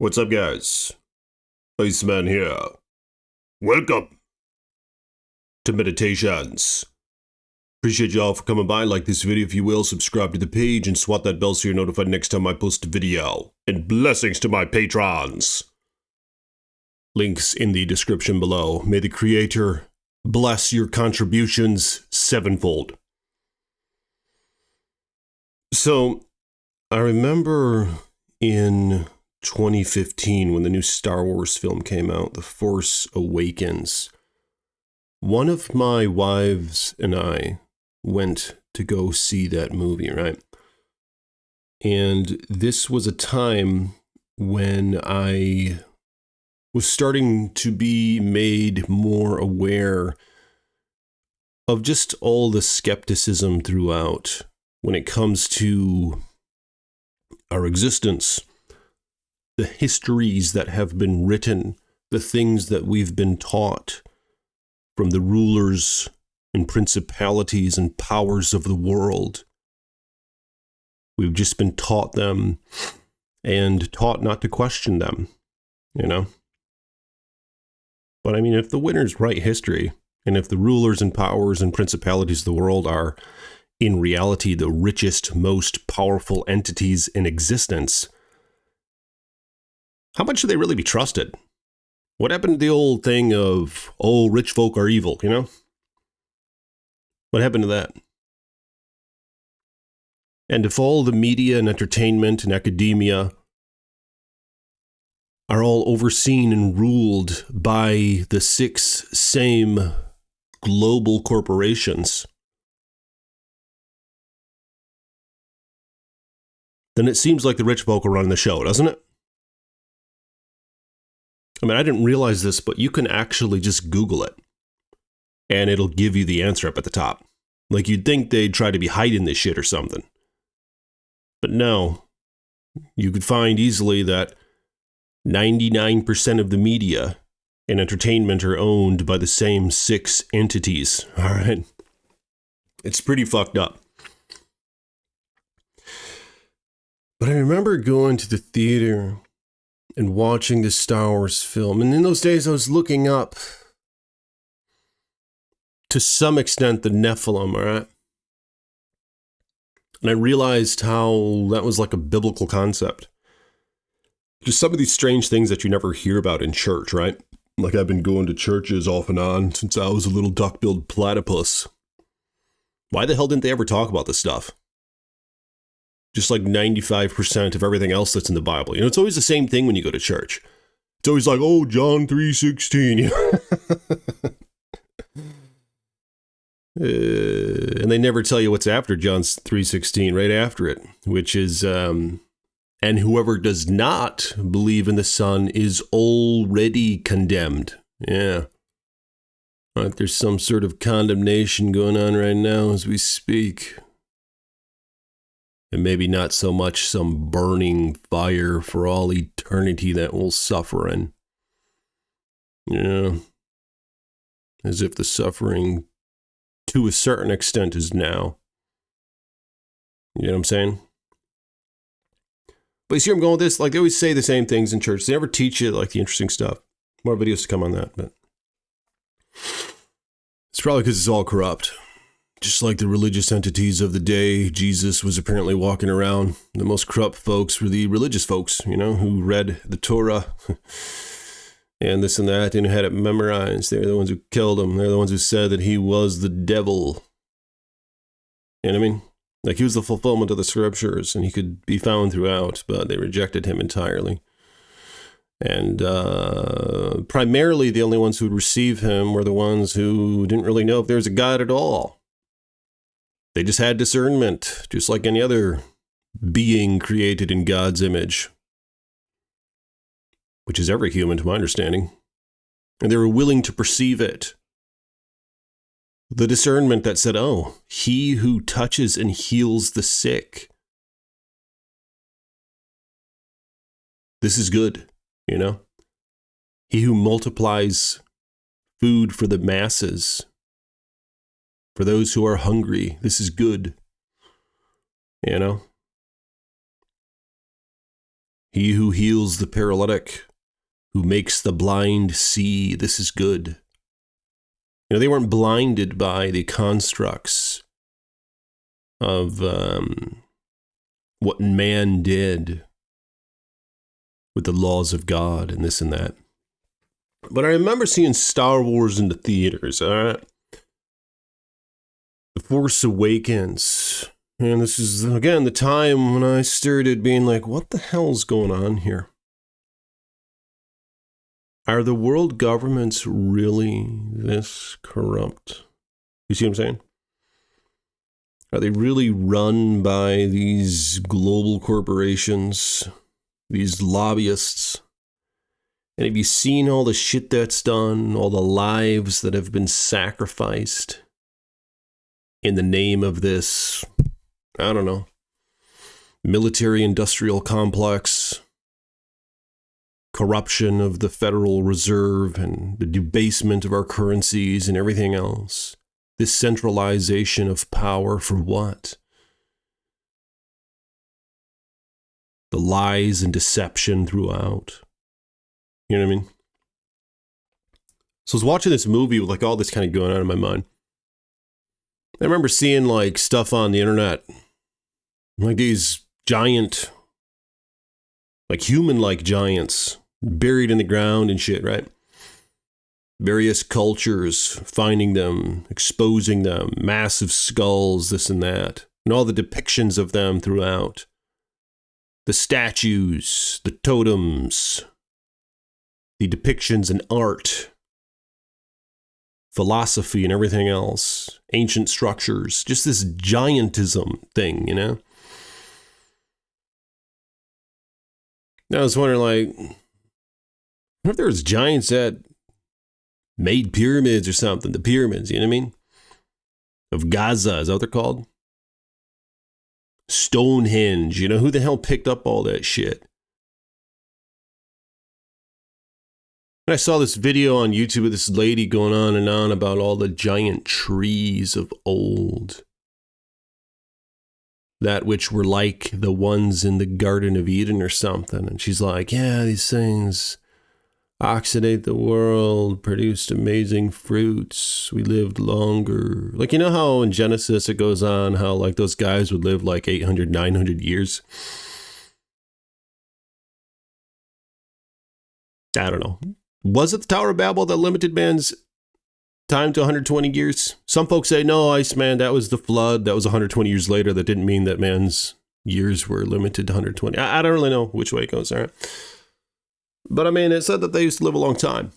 What's up, guys? Iceman here. Welcome to Meditations. Appreciate y'all for coming by. Like this video if you will, subscribe to the page, and swat that bell so you're notified next time I post a video. And blessings to my patrons. Links in the description below. May the Creator bless your contributions sevenfold. So, I remember in 2015 when the new Star Wars film came out, The Force Awakens, one of my wives and I went to go see that movie, right? And this was a time when I was starting to be made more aware of just all the skepticism throughout when it comes to our existence, the histories that have been written, the things that we've been taught from the rulers and principalities and powers of the world. We've just been taught them and taught not to question them, you know? But I mean, if the winners write history, and if the rulers and powers and principalities of the world are in reality the richest, most powerful entities in existence, how much should they really be trusted? What happened to the old thing of, oh, rich folk are evil, you know? What happened to that? And if all the media and entertainment and academia are all overseen and ruled by the six same global corporations, then it seems like the rich folk are running the show, doesn't it? I mean, I didn't realize this, but you can actually just Google it, and it'll give you the answer up at the top. Like, you'd think they'd try to be hiding this shit or something. But no, you could find easily that 99% of the media and entertainment are owned by the same six entities, all right? It's pretty fucked up. But I remember going to the theater and watching the Star Wars film. And in those days, I was looking up, to some extent, the Nephilim, all right? And I realized how that was like a biblical concept. Just some of these strange things that you never hear about in church, right? Like, I've been going to churches off and on since I was a little duck-billed platypus. Why the hell didn't they ever talk about this stuff? Just like 95% of everything else that's in the Bible. You know, it's always the same thing when you go to church. It's always like, oh, John 3:16. And they never tell you what's after John 3:16, right after it, which is, and whoever does not believe in the Son is already condemned. Yeah. Right, there's some sort of condemnation going on right now as we speak. And maybe not so much some burning fire for all eternity that we'll suffer in. Yeah. As if the suffering, to a certain extent, is now. You know what I'm saying? But you see where I'm going with this? Like, they always say the same things in church. They never teach you, like, the interesting stuff. More videos to come on that, but it's probably because it's all corrupt. Just like the religious entities of the day, Jesus was apparently walking around. The most corrupt folks were the religious folks, you know, who read the Torah and this and that and had it memorized. They're the ones who killed him. They're the ones who said that he was the devil. You know what I mean? Like, he was the fulfillment of the scriptures, and he could be found throughout, but they rejected him entirely. And primarily the only ones who would receive him were the ones who didn't really know if there was a God at all. They just had discernment, just like any other being created in God's image, which is every human to my understanding. And they were willing to perceive it. The discernment that said, oh, he who touches and heals the sick. This is good, you know? He who multiplies food for the masses. For those who are hungry, this is good. You know? He who heals the paralytic, who makes the blind see, this is good. You know, they weren't blinded by the constructs of what man did with the laws of God and this and that. But I remember seeing Star Wars in the theaters, all right? The Force Awakens. And this is, again, the time when I started being like, what the hell's going on here? Are the world governments really this corrupt? You see what I'm saying? Are they really run by these global corporations, these lobbyists? And have you seen all the shit that's done, all the lives that have been sacrificed in the name of this, I don't know, military-industrial complex? Corruption of the Federal Reserve and the debasement of our currencies and everything else. This centralization of power for what? The lies and deception throughout. You know what I mean? So I was watching this movie with like all this kind of going on in my mind. I remember seeing like stuff on the internet, like these giant, like human-like giants buried in the ground and shit, right? Various cultures finding them, exposing them, massive skulls, this and that, and all the depictions of them throughout. The statues, the totems, the depictions in art, philosophy and everything else, ancient structures, just this giantism thing, you know? I was wondering, like, what if there was giants that made pyramids or something? The pyramids, you know what I mean? Of Gaza, is that what they're called? Stonehenge, you know, who the hell picked up all that shit? And I saw this video on YouTube of this lady going on and on about all the giant trees of old. That which were like the ones in the Garden of Eden or something. And she's like, yeah, these things oxidate the world, produced amazing fruits. We lived longer. Like, you know how in Genesis it goes on how like those guys would live like 800, 900 years? I don't know. Was it the Tower of Babel that limited man's time to 120 years? Some folks say, no, Iceman, that was the flood. That was 120 years later. That didn't mean that man's years were limited to 120. I don't really know which way it goes, all right? But I mean, it said that they used to live a long time.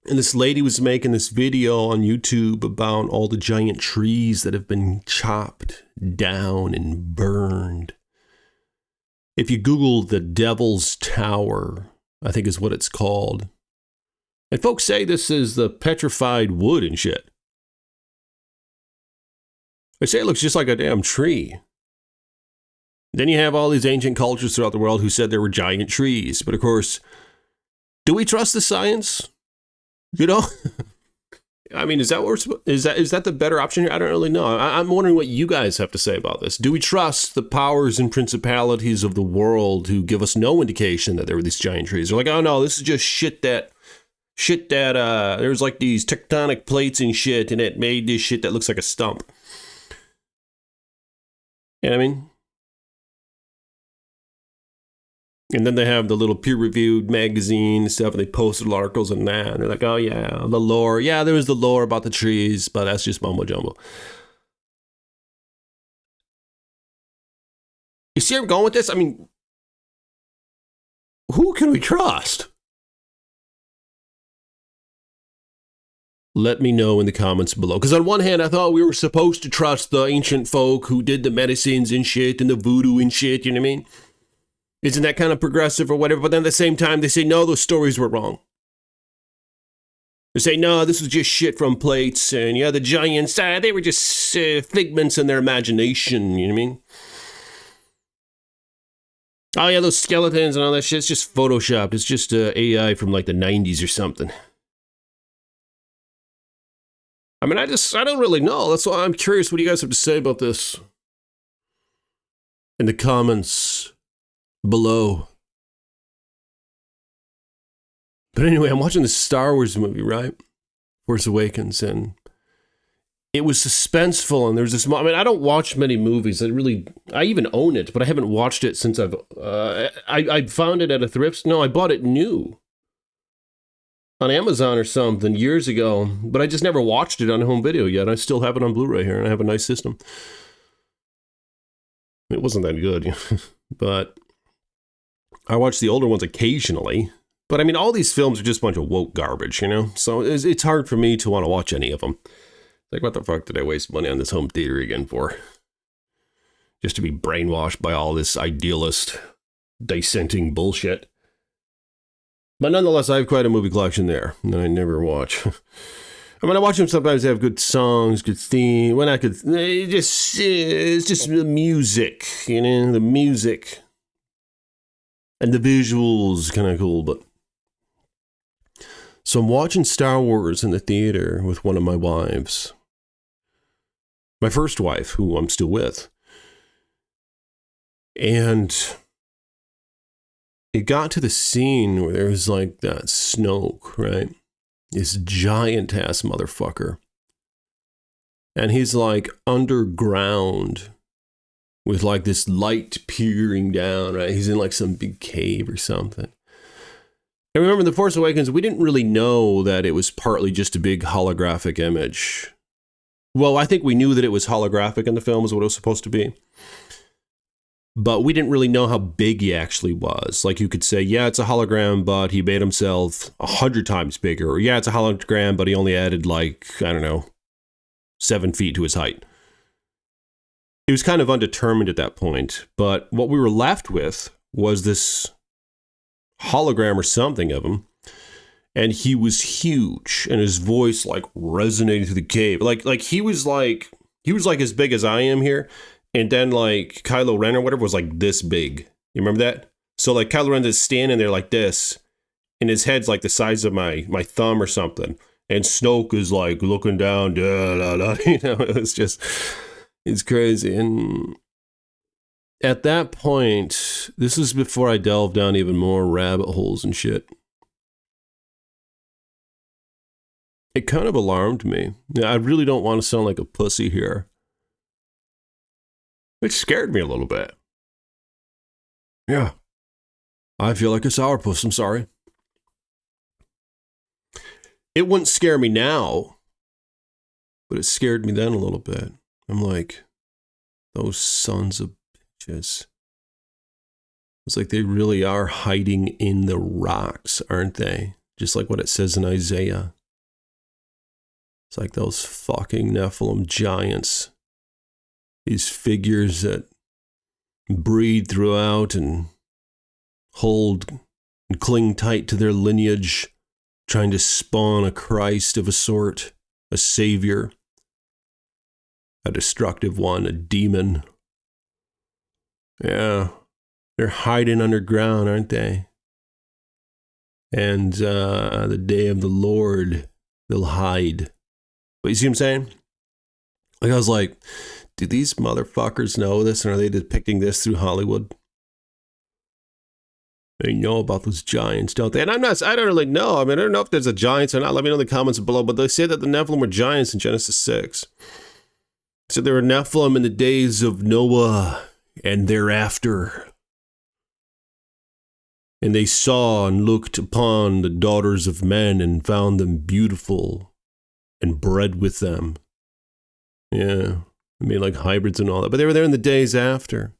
And this lady was making this video on YouTube about all the giant trees that have been chopped down and burned. If you Google the Devil's Tower, I think is what it's called. And folks say this is the petrified wood and shit. They say it looks just like a damn tree. Then you have all these ancient cultures throughout the world who said there were giant trees. But of course, do we trust the science? You know? I mean, is that the better option here? I don't really know. I'm wondering what you guys have to say about this. Do we trust the powers and principalities of the world who give us no indication that there were these giant trees? They're like, oh no, this is just shit that there's like these tectonic plates and shit, and it made this shit that looks like a stump. You know what I mean? And then they have the little peer-reviewed magazine and stuff, and they post little articles on that. And they're like, oh, yeah, the lore. Yeah, there was the lore about the trees, but that's just mumbo-jumbo. You see where I'm going with this? I mean, who can we trust? Let me know in the comments below. Because on one hand, I thought we were supposed to trust the ancient folk who did the medicines and shit and the voodoo and shit, you know what I mean? Isn't that kind of progressive or whatever? But then at the same time, they say, no, those stories were wrong. They say, no, this was just shit from plates. And yeah, the giants, they were just figments in their imagination. You know what I mean? Oh, yeah, those skeletons and all that shit, it's just photoshopped. It's just AI from like the 90s or something. I mean, I don't really know. That's why I'm curious what you guys have to say about this in the comments below. But anyway, I'm watching the Star Wars movie, right? Force Awakens, and it was suspenseful. And there's this, I mean, I don't watch many movies. I even own it, but I haven't watched it since I found it at a thrift. No, I bought it new on Amazon or something years ago, but I just never watched it on home video yet. I still have it on Blu-ray here, and I have a nice system. It wasn't that good, but I watch the older ones occasionally. But I mean, all these films are just a bunch of woke garbage, So it's hard for me to want to watch any of them. Like, what the fuck did I waste money on this home theater again for? Just to be brainwashed by all this idealist, dissenting bullshit. But nonetheless, I have quite a movie collection there that I never watch. I mean, I watch them sometimes. They have good songs, good theme. When I could, it's just the music, the music. And the visuals, kind of cool, but. So I'm watching Star Wars in the theater with one of my wives. My first wife, who I'm still with. And it got to the scene where there was like that Snoke, right? This giant-ass motherfucker. And he's like underground with like this light peering down, right? He's in like some big cave or something. And remember, in The Force Awakens, we didn't really know that it was partly just a big holographic image. Well, I think we knew that it was holographic in the film is what it was supposed to be. But we didn't really know how big he actually was. Like, you could say, yeah, it's a hologram, but he made himself 100 times bigger. Or, yeah, it's a hologram, but he only added, like, I don't know, 7 feet to his height. It was kind of undetermined at that point. But what we were left with was this hologram or something of him. And he was huge. And his voice, like, resonated through the cave. Like he was like as big as I am here. And then, like, Kylo Ren or whatever was, like, this big. You remember that? So, like, Kylo Ren is standing there like this. And his head's, like, the size of my thumb or something. And Snoke is, like, looking down. It's crazy. And at that point, this is before I delved down even more rabbit holes and shit. It kind of alarmed me. I really don't want to sound like a pussy here. It scared me a little bit. Yeah. I feel like a sourpuss, I'm sorry. It wouldn't scare me now, but it scared me then a little bit. I'm like, those sons of bitches. It's like they really are hiding in the rocks, aren't they? Just like what it says in Isaiah. It's like those fucking Nephilim giants. These figures that breed throughout and hold and cling tight to their lineage, trying to spawn a Christ of a sort, a savior, a destructive one, a demon. Yeah, they're hiding underground, aren't they? And the day of the Lord, they'll hide. But you see what I'm saying? Like, I was like, do these motherfuckers know this, and are they depicting this through Hollywood? They know about those giants, don't they? And I don't really know. I mean, I don't know if there's a giants or not. Let me know in the comments below. But they say that the Nephilim were giants in Genesis 6. So there were Nephilim in the days of Noah and thereafter. And they saw and looked upon the daughters of men and found them beautiful and bred with them. Yeah. I mean, like hybrids and all that. But they were there in the days after.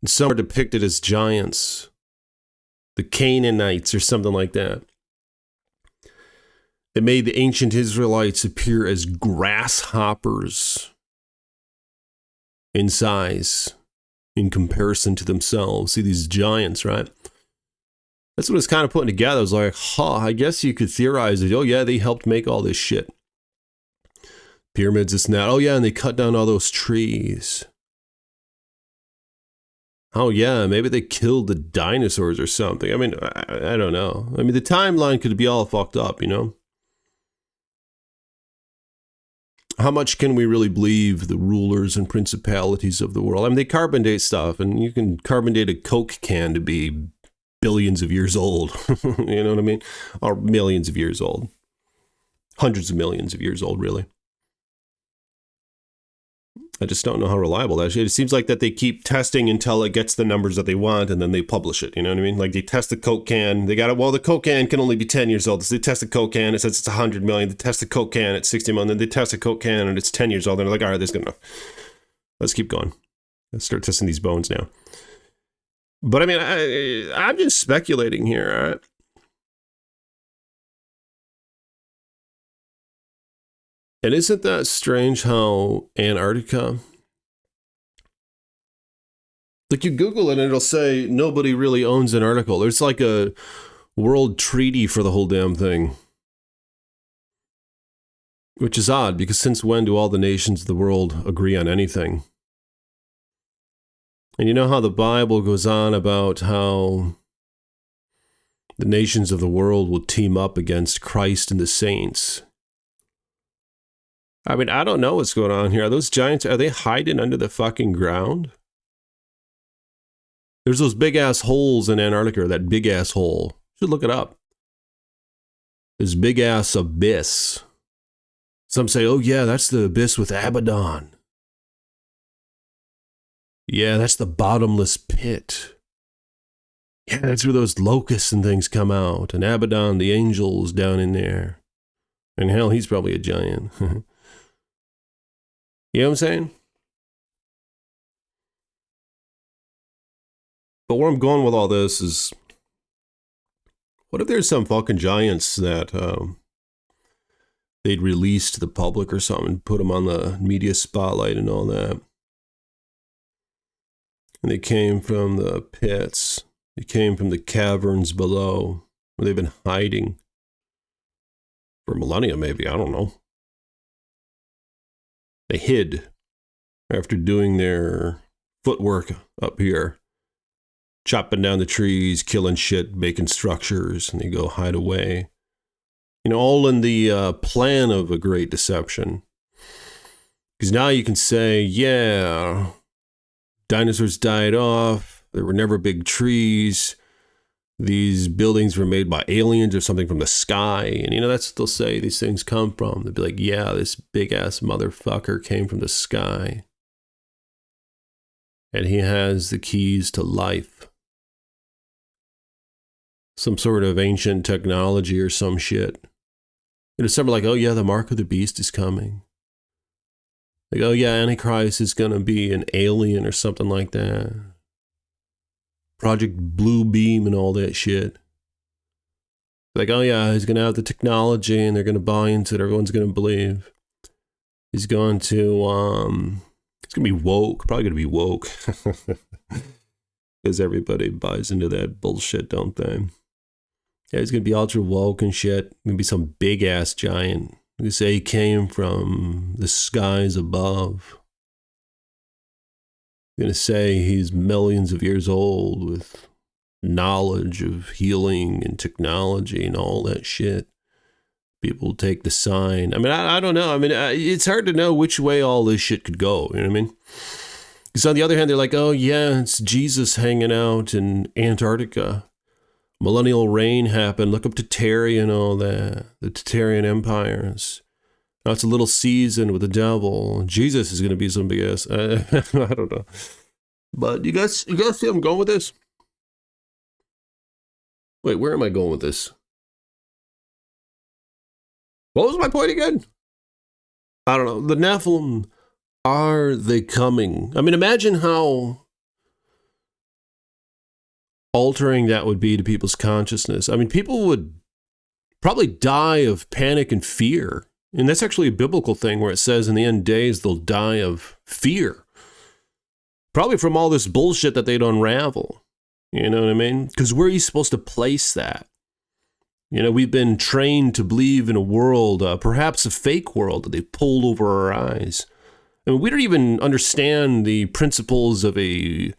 And some are depicted as giants. The Canaanites or something like that. It made the ancient Israelites appear as grasshoppers in size in comparison to themselves. See, these giants, right? That's what it's kind of putting together. I was like, I guess you could theorize that, oh yeah, they helped make all this shit. Pyramids, this and that. Oh, yeah, and they cut down all those trees. Oh, yeah, maybe they killed the dinosaurs or something. I mean, I don't know. I mean, the timeline could be all fucked up, How much can we really believe the rulers and principalities of the world? I mean, they carbon date stuff, and you can carbon date a Coke can to be billions of years old. You know what I mean? Or millions of years old. Hundreds of millions of years old, really. I just don't know how reliable that is. It seems like that they keep testing until it gets the numbers that they want, and then they publish it. You know what I mean? Like they test the Coke can. They got it. Well, the Coke can can only be 10 years old. So they test the Coke can. It says it's 100 million. They test the Coke can at 60 million. Then they test the Coke can, and it's 10 years old. And they're like, all right, this is good enough. Let's keep going. Let's start testing these bones now. But I mean, I'm just speculating here. All right? And isn't that strange how Antarctica, like you Google it and it'll say nobody really owns an article. There's like a world treaty for the whole damn thing. Which is odd, because since when do all the nations of the world agree on anything? And you know how the Bible goes on about how the nations of the world will team up against Christ and the saints. I mean, I don't know what's going on here. Are those giants, are they hiding under the fucking ground? There's those big-ass holes in Antarctica, that big-ass hole. You should look it up. This big-ass abyss. Some say, oh yeah, that's the abyss with Abaddon. Yeah, that's the bottomless pit. Yeah, that's where those locusts and things come out. And Abaddon, the angel's down in there. And hell, he's probably a giant. You know what I'm saying? But where I'm going with all this is, what if there's some fucking giants that they'd release to the public or something, put them on the media spotlight and all that. And they came from the pits. They came from the caverns below, where they've been hiding for millennia, maybe. I don't know. They hid after doing their footwork up here, chopping down the trees, killing shit, making structures, and they go hide away. You know, all in the plan of a great deception. Because now you can say, yeah, dinosaurs died off, there were never big trees, these buildings were made by aliens or something from the sky. And you know, that's what they'll say these things come from. They'll be like, yeah, this big ass motherfucker came from the sky. And he has the keys to life. Some sort of ancient technology or some shit. You know, some are like, oh yeah, the mark of the beast is coming. Like, oh yeah, Antichrist is going to be an alien or something like that. Project Blue Beam and all that shit. Like, oh yeah, he's going to have the technology and they're going to buy into it. Everyone's going to believe. He's going to, it's going to be woke. Probably going to be woke. Because everybody buys into that bullshit, don't they? Yeah, he's going to be ultra woke and shit. Going to be some big ass giant. They say he came from the skies above. Going to say he's millions of years old with knowledge of healing and technology and all that shit. People take the sign. I mean, I don't know. I mean, it's hard to know which way all this shit could go. You know what I mean? Because on the other hand, they're like, oh yeah, it's Jesus hanging out in Antarctica. Millennial reign happened. Look up to Terry and all that. The Tartarian empires. Now it's a little season with the devil. Jesus is going to be some big ass. I don't know. But you guys see I'm going with this? Wait, where am I going with this? What was my point again? I don't know. The Nephilim, are they coming? I mean, imagine how altering that would be to people's consciousness. I mean, people would probably die of panic and fear. And that's actually a biblical thing where it says in the end days they'll die of fear. Probably from all this bullshit that they'd unravel. You know what I mean? Because where are you supposed to place that? You know, we've been trained to believe in a world, perhaps a fake world that they've pulled over our eyes. I mean, we don't even understand the principles of a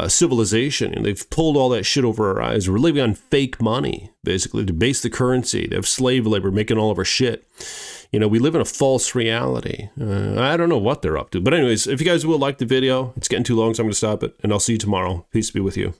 civilization, and they've pulled all that shit over our eyes. We're living on fake money, basically, to base the currency. They have slave labor making all of our shit. You know, we live in a false reality. I don't know what they're up to. But anyways, if you guys will like the video, it's getting too long, so I'm going to stop it, and I'll see you tomorrow. Peace be with you.